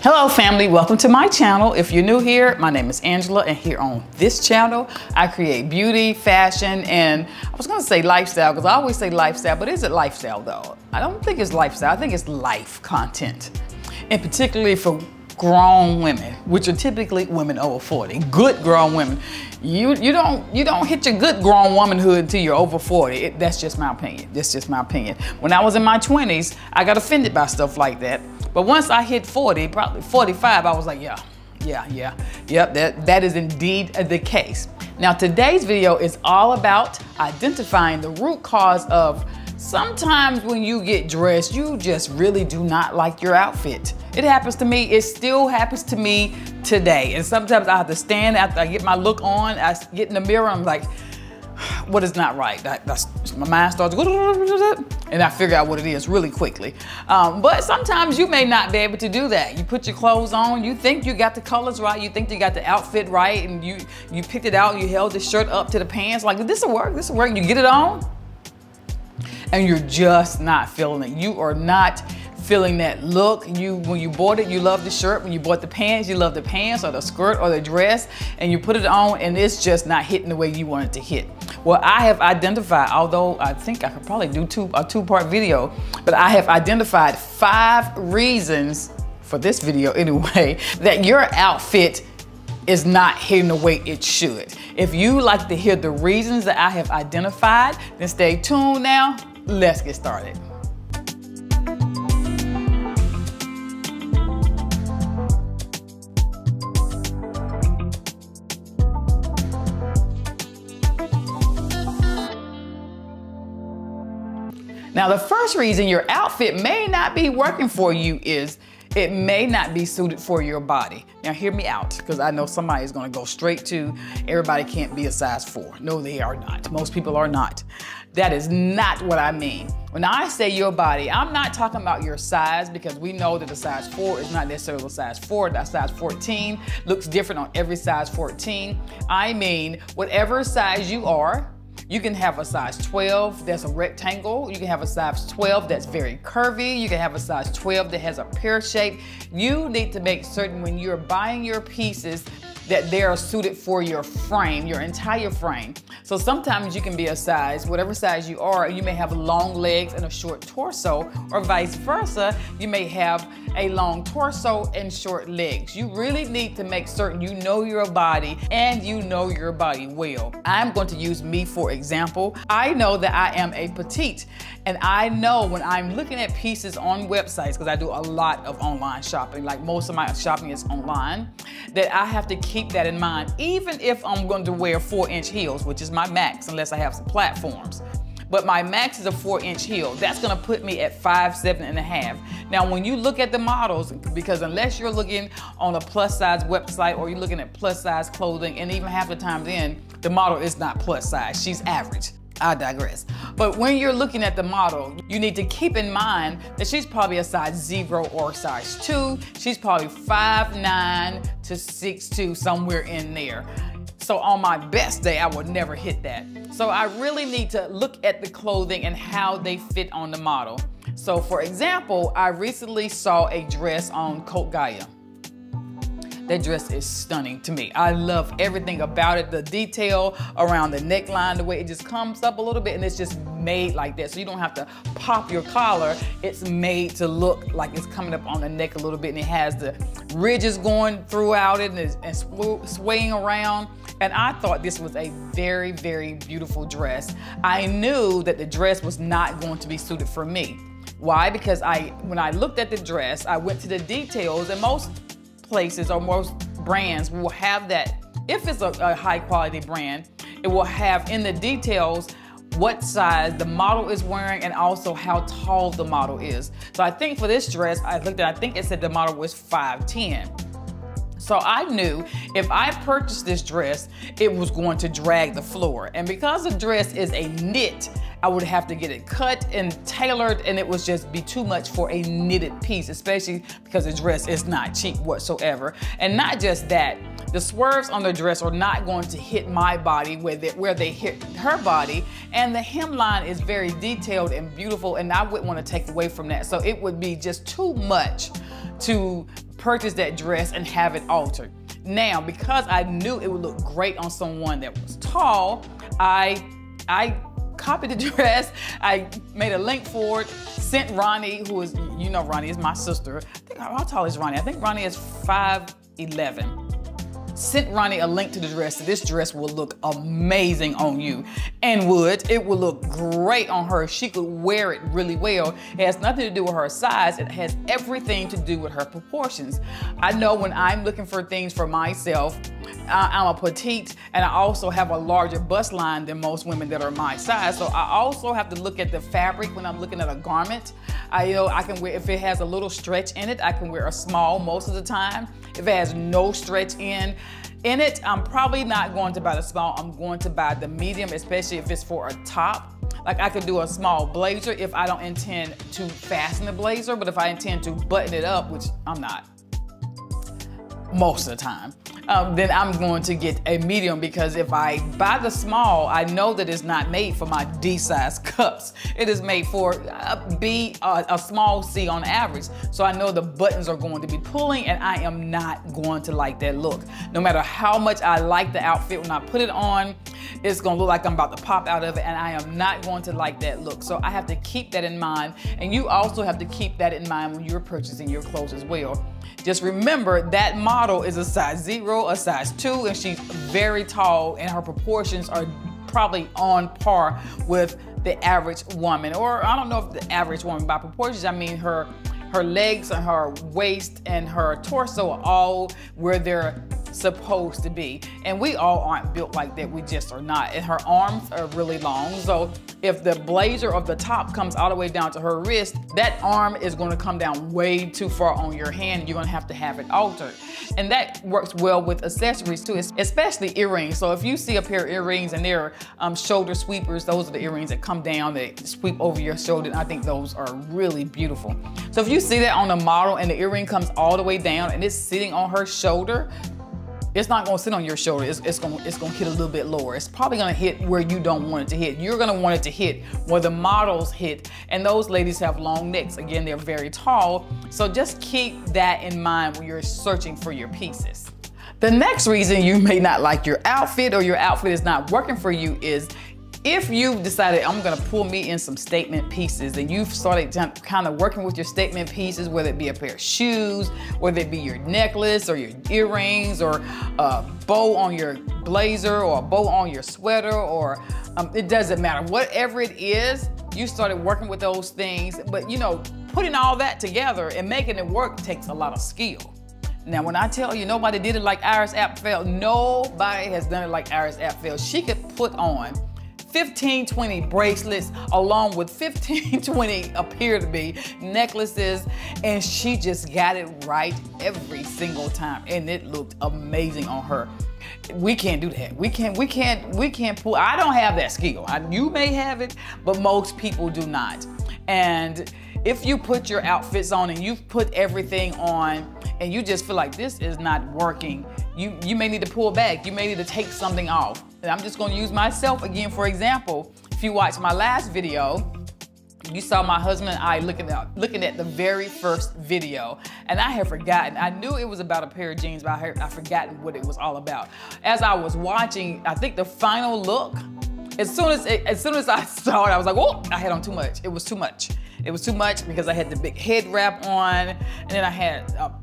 Hello family, welcome to my channel. If you're new here, my name is Angela, and here on this channel, I create beauty, fashion, and I was gonna say lifestyle because I always say lifestyle, but is it lifestyle though? I don't think it's lifestyle, I think it's life content. And particularly for grown women, which are typically women over 40, good grown women. You don't hit your good grown womanhood until you're over 40. That's just my opinion. That's just my opinion. When I was in my 20s, I got offended by stuff like that. But once I hit 40, probably 45, I was like, yep, that is indeed the case. Now today's video is all about identifying the root cause of sometimes when you get dressed, you just really do not like your outfit. It happens to me, it still happens to me today. And sometimes I have to stand after I get my look on, I get in the mirror, I'm like, what is not right? My mind starts, and I figure out what it is really quickly. But sometimes you may not be able to do that. You put your clothes on, you think you got the colors right, you think you got the outfit right, and you picked it out, you held the shirt up to the pants, like this'll work, you get it on, and you're just not feeling it. You are not feeling that look. When you bought it, you loved the shirt. When you bought the pants, you loved the pants or the skirt or the dress, and you put it on and it's just not hitting the way you want it to hit. Well, I have identified, although I think I could probably do a two-part video, but I have identified 5 reasons for this video anyway, that your outfit is not hitting the way it should. If you like to hear the reasons that I have identified, then stay tuned now. Let's get started. Now, the first reason your outfit may not be working for you is it may not be suited for your body. Now, hear me out, because I know somebody is going to go straight to everybody can't be a size 4. No, they are not. Most people are not. That is not what I mean. When I say your body, I'm not talking about your size, because we know that a size 4 is not necessarily a size 4. That size 14 looks different on every size 14. I mean, whatever size you are, you can have a size 12 that's a rectangle. You can have a size 12 that's very curvy. You can have a size 12 that has a pear shape. You need to make certain when you're buying your pieces that they are suited for your frame, your entire frame. So sometimes you can be a size, whatever size you are, you may have long legs and a short torso, or vice versa. You may have a long torso and short legs. You really need to make certain you know your body and you know your body well. I'm going to use me for example. I know that I am a petite, and I know when I'm looking at pieces on websites, because I do a lot of online shopping, like most of my shopping is online, that I have to keep that in mind, even if I'm going to wear 4-inch heels, which is my max, unless I have some platforms. But my max is a 4-inch heel. That's gonna put me at 5'7½". Now, when you look at the models, because unless you're looking on a plus size website or you're looking at plus size clothing, and even half the time then, the model is not plus size, she's average. I digress. But when you're looking at the model, you need to keep in mind that she's probably a size 0 or size 2. She's probably 5'9" to 6'2", somewhere in there. So on my best day, I would never hit that. So I really need to look at the clothing and how they fit on the model. So for example, I recently saw a dress on Cote Gaia. That dress is stunning to me. I love everything about it. The detail around the neckline, the way it just comes up a little bit, and it's just made like that. So you don't have to pop your collar. It's made to look like it's coming up on the neck a little bit, and it has the ridges going throughout it and swaying around. And I thought this was a very, very beautiful dress. I knew that the dress was not going to be suited for me. Why? Because when I looked at the dress, I went to the details, and most places or most brands will have that. If it's a high quality brand, it will have in the details what size the model is wearing and also how tall the model is. So I think for this dress, I think it said the model was 5'10". So I knew if I purchased this dress, it was going to drag the floor. And because the dress is a knit, I would have to get it cut and tailored, and it would just be too much for a knitted piece, especially because the dress is not cheap whatsoever. And not just that, the swerves on the dress are not going to hit my body where they hit her body, and the hemline is very detailed and beautiful, and I wouldn't want to take away from that. So it would be just too much to purchase that dress and have it altered. Now, because I knew it would look great on someone that was tall, I copied the dress. I made a link for it, sent Ronnie, who is, you know, Ronnie is my sister. I think, how tall is Ronnie? I think Ronnie is 5'11". Sent Ronnie a link to the dress. This dress will look amazing on you, and it would look great on her. She could wear it really well. It has nothing to do with her size. It has everything to do with her proportions. I know when I'm looking for things for myself, I'm a petite, and I also have a larger bust line than most women that are my size. So I also have to look at the fabric when I'm looking at a garment. I can wear, if it has a little stretch in it, I can wear a small most of the time. If it has no stretch in it, I'm probably not going to buy the small. I'm going to buy the medium, especially if it's for a top. Like, I could do a small blazer if I don't intend to fasten the blazer, but if I intend to button it up, which I'm not most of the time, then I'm going to get a medium, because if I buy the small, I know that it's not made for my D size cups. It is made for a small C on average. So I know the buttons are going to be pulling, and I am not going to like that look. No matter how much I like the outfit, when I put it on, it's gonna look like I'm about to pop out of it, and I am not going to like that look. So I have to keep that in mind, and you also have to keep that in mind when you're purchasing your clothes as well. Just remember that model is a size 0, a size 2, and she's very tall, and her proportions are probably on par with the average woman. Or I don't know if the average woman, by proportions I mean her legs and her waist and her torso are all where they're supposed to be. And we all aren't built like that, we just are not. And her arms are really long, so if the blazer of the top comes all the way down to her wrist, that arm is going to come down way too far on your hand. You're going to have it altered. And that works well with accessories too, especially earrings. So if you see a pair of earrings and they're shoulder sweepers, those are the earrings that come down, they sweep over your shoulder, and I think those are really beautiful. So if you see that on the model and the earring comes all the way down and it's sitting on her shoulder, it's not gonna sit on your shoulder. It's gonna hit a little bit lower. It's probably gonna hit where you don't want it to hit. You're gonna want it to hit where the models hit. And those ladies have long necks. Again, they're very tall. So just keep that in mind when you're searching for your pieces. The next reason you may not like your outfit, or your outfit is not working for you, is if you've decided, I'm gonna pull me in some statement pieces, and you've started kind of working with your statement pieces, whether it be a pair of shoes, whether it be your necklace or your earrings, or a bow on your blazer, or a bow on your sweater, or it doesn't matter. Whatever it is, you started working with those things, but you know, putting all that together and making it work takes a lot of skill. Now, when I tell you nobody did it like Iris Apfel, nobody has done it like Iris Apfel. She could put on 15, 20 bracelets along with 15, 20 appear to be necklaces, and she just got it right every single time, and it looked amazing on her. We can't do that. We can't pull. I don't have that skill. You may have it, but most people do not. And if you put your outfits on and you've put everything on and you just feel like this is not working, you may need to pull back. You may need to take something off. And I'm just gonna use myself again for example. If you watched my last video, you saw my husband and I looking at the very first video, and I had forgotten. I knew it was about a pair of jeans, but I forgotten what it was all about. As I was watching, I think the final look, as soon as I saw it, I was like, oh, I had on too much. It was too much. It was too much because I had the big head wrap on, and then I had a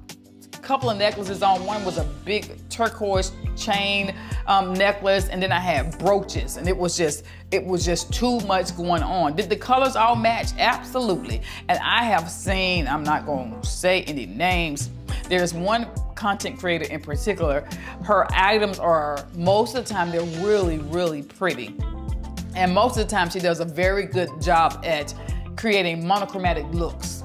couple of necklaces on. One was a big turquoise chain necklace, and then I had brooches, and it was just too much going on. Did the colors all match? Absolutely. And I have seen, I'm not going to say any names, there's one content creator in particular, her items are, most of the time, they're really, really pretty. And most of the time she does a very good job at creating monochromatic looks.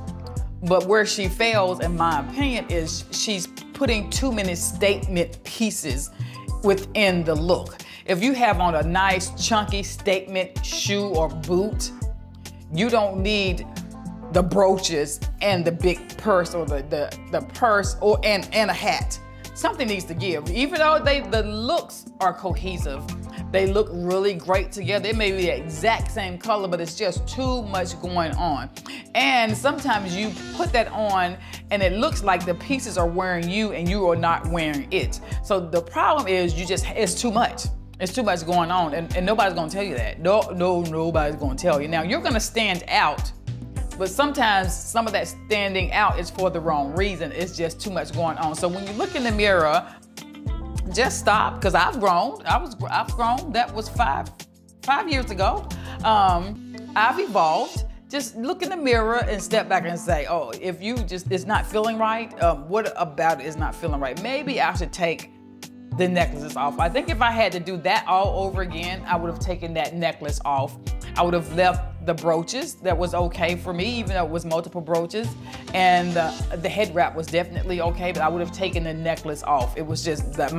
But where she fails, in my opinion, is she's putting too many statement pieces within the look. If you have on a nice chunky statement shoe or boot, you don't need the brooches and the big purse, or the purse and a hat. Something needs to give. Even though the looks are cohesive, They look really great together. It may be the exact same color, but it's just too much going on. And sometimes you put that on and it looks like the pieces are wearing you and you are not wearing it. So the problem is it's too much. It's too much going on, and nobody's gonna tell you that. Nobody's gonna tell you. Now, you're gonna stand out, but sometimes some of that standing out is for the wrong reason. It's just too much going on. So when you look in the mirror, just stop, because I've grown. I've grown. That was five years ago. I've evolved. Just look in the mirror and step back and say, oh, if it's not feeling right, what about it is not feeling right? Maybe I should take the necklaces off. I think if I had to do that all over again, I would have taken that necklace off. I would have left the brooches. That was okay for me, even though it was multiple brooches. And the head wrap was definitely okay, but I would have taken the necklace off. It was just that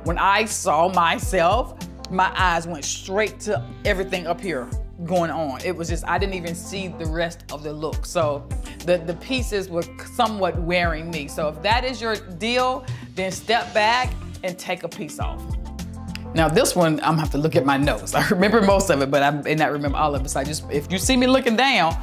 when I saw myself, my eyes went straight to everything up here going on. It was just, I didn't even see the rest of the look. So the pieces were somewhat wearing me. So if that is your deal, then step back and take a piece off. Now this one, I'm gonna have to look at my notes. I remember most of it, but I may not remember all of it. So if you see me looking down,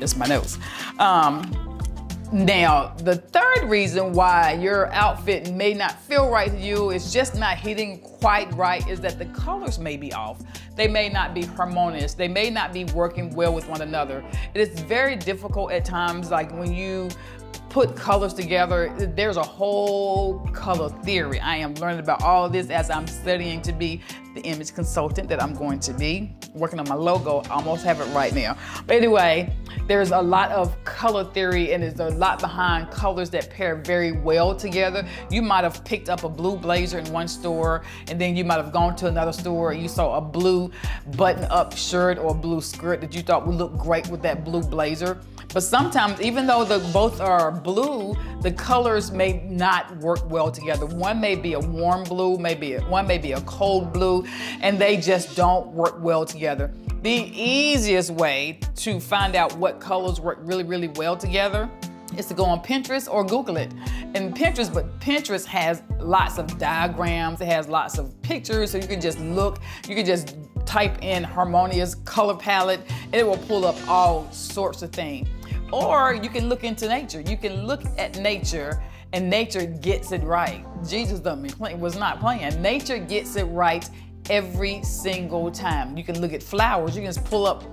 it's my notes. Now, the third reason why your outfit may not feel right to you, is just not hitting quite right, is that the colors may be off. They may not be harmonious. They may not be working well with one another. It is very difficult at times, like when you put colors together, there's a whole color theory. I am learning about all of this as I'm studying to be the image consultant that I'm going to be. Working on my logo, I almost have it right now. But anyway, there's a lot of color theory, and there's a lot behind colors that pair very well together. You might have picked up a blue blazer in one store, and then you might have gone to another store and you saw a blue button-up shirt or a blue skirt that you thought would look great with that blue blazer. But sometimes, even though both are blue, the colors may not work well together. One may be a warm blue, one may be a cold blue, and they just don't work well together. The easiest way to find out what colors work really, really well together is to go on Pinterest or Google it. And Pinterest has lots of diagrams, it has lots of pictures, so you can just look, you can just type in harmonious color palette, and it will pull up all sorts of things. Or you can look into nature. You can look at nature, and nature gets it right. Jesus was not playing. Nature gets it right every single time. You can look at flowers. You can just pull up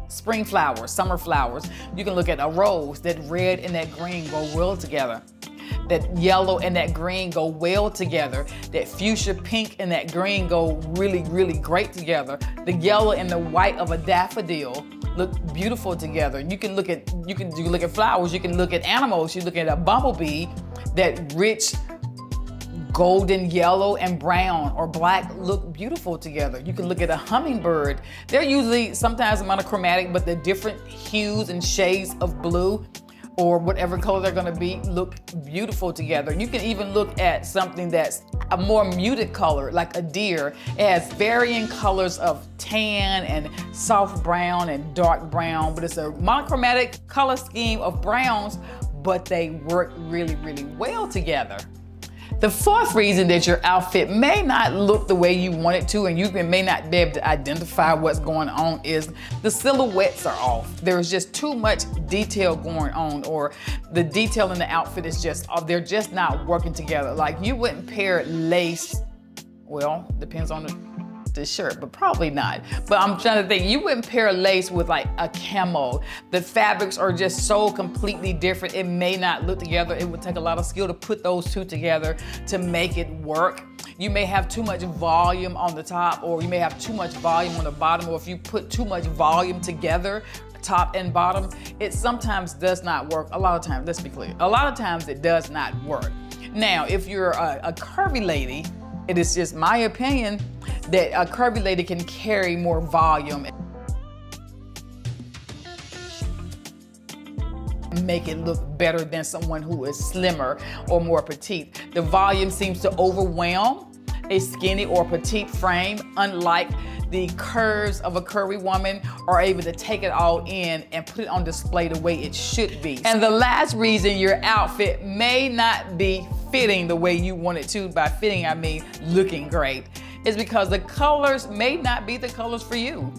spring flowers, summer flowers. You can look at a rose. That red and that green go well together. That yellow and that green go well together. That fuchsia pink and that green go really, really great together. The yellow and the white of a daffodil look beautiful together. You can look at flowers, you can look at animals, you look at a bumblebee, that rich golden yellow and brown or black look beautiful together. You can look at a hummingbird. They're usually sometimes monochromatic, but the different hues and shades of blue or whatever color they're gonna be look beautiful together. You can even look at something that's a more muted color, like a deer. It has varying colors of tan and soft brown and dark brown, but it's a monochromatic color scheme of browns, but they work really, really well together. The fourth reason that your outfit may not look the way you want it to, and you may not be able to identify what's going on, is the silhouettes are off. There's just too much detail going on, or the detail in the outfit is they're just not working together. Like, you wouldn't pair lace, well, depends on the shirt, but probably not. But I'm trying to think, you wouldn't pair lace with like a camo. The fabrics are just so completely different. It may not look together. It would take a lot of skill to put those two together to make it work. You may have too much volume on the top, or you may have too much volume on the bottom, or if you put too much volume together, top and bottom, it sometimes does not work. A lot of times, let's be clear, a lot of times it does not work. Now, if you're a curvy lady, it is just my opinion that a curvy lady can carry more volume and make it look better than someone who is slimmer or more petite. The volume seems to overwhelm a skinny or petite frame, unlike the curves of a curvy woman are able to take it all in and put it on display the way it should be. And the last reason your outfit may not be fitting the way you want it to, by fitting I mean looking great, is because the colors may not be the colors for you.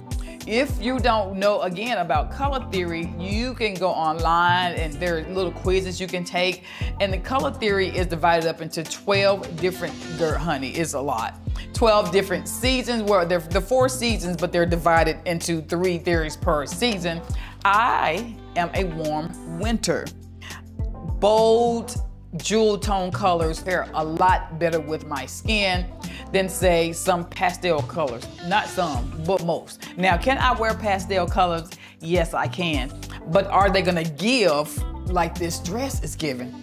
If you don't know, again, about color theory, you can go online and there are little quizzes you can take. And the color theory is divided up into 12 different, honey, it's a lot. 12 different seasons, where they're the 4 seasons, but they're divided into 3 theories per season. I am a warm winter. Bold, jewel tone colors pair a lot better with my skin than, say, some pastel colors. Not some, but most. Now, can I wear pastel colors? Yes, I can. But are they gonna give like this dress is giving?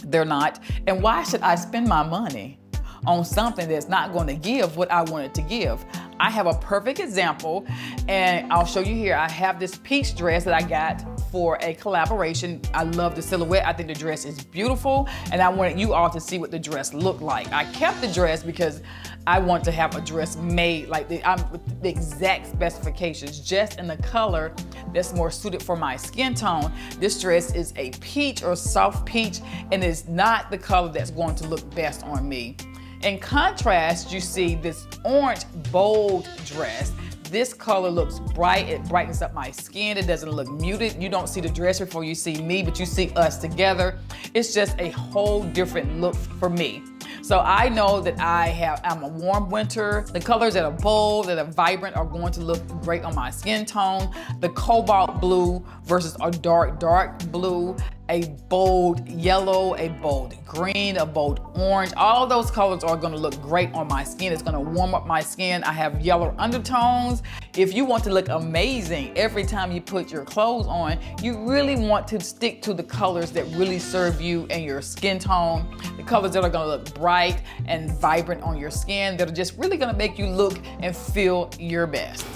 They're not. And why should I spend my money on something that's not gonna give what I want it to give? I have a perfect example, and I'll show you here. I have this peach dress that I got for a collaboration. I love the silhouette. I think the dress is beautiful, and I wanted you all to see what the dress looked like. I kept the dress because I want to have a dress made like the exact specifications, just in the color that's more suited for my skin tone. This dress is a peach or soft peach, and it's not the color that's going to look best on me. In contrast, you see this orange bold dress. This color looks bright, it brightens up my skin, it doesn't look muted. You don't see the dress before you see me, but you see us together. It's just a whole different look for me. So I know that I'm a warm winter. The colors that are bold, that are vibrant are going to look great on my skin tone. The cobalt blue versus a dark blue, a bold yellow, a bold green, a bold orange. All those colors are gonna look great on my skin. It's gonna warm up my skin. I have yellow undertones. If you want to look amazing every time you put your clothes on, you really want to stick to the colors that really serve you and your skin tone. The colors that are gonna look bright and vibrant on your skin, that are just really gonna make you look and feel your best.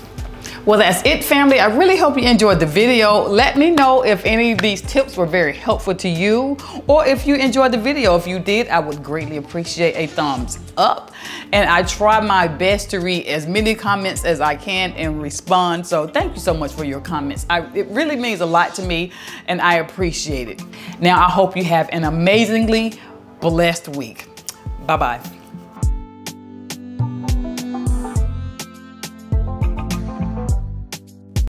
Well, that's it, family. I really hope you enjoyed the video. Let me know if any of these tips were very helpful to you, or if you enjoyed the video. If you did, I would greatly appreciate a thumbs up. And I try my best to read as many comments as I can and respond. So thank you so much for your comments. It really means a lot to me, and I appreciate it. Now, I hope you have an amazingly blessed week. Bye-bye.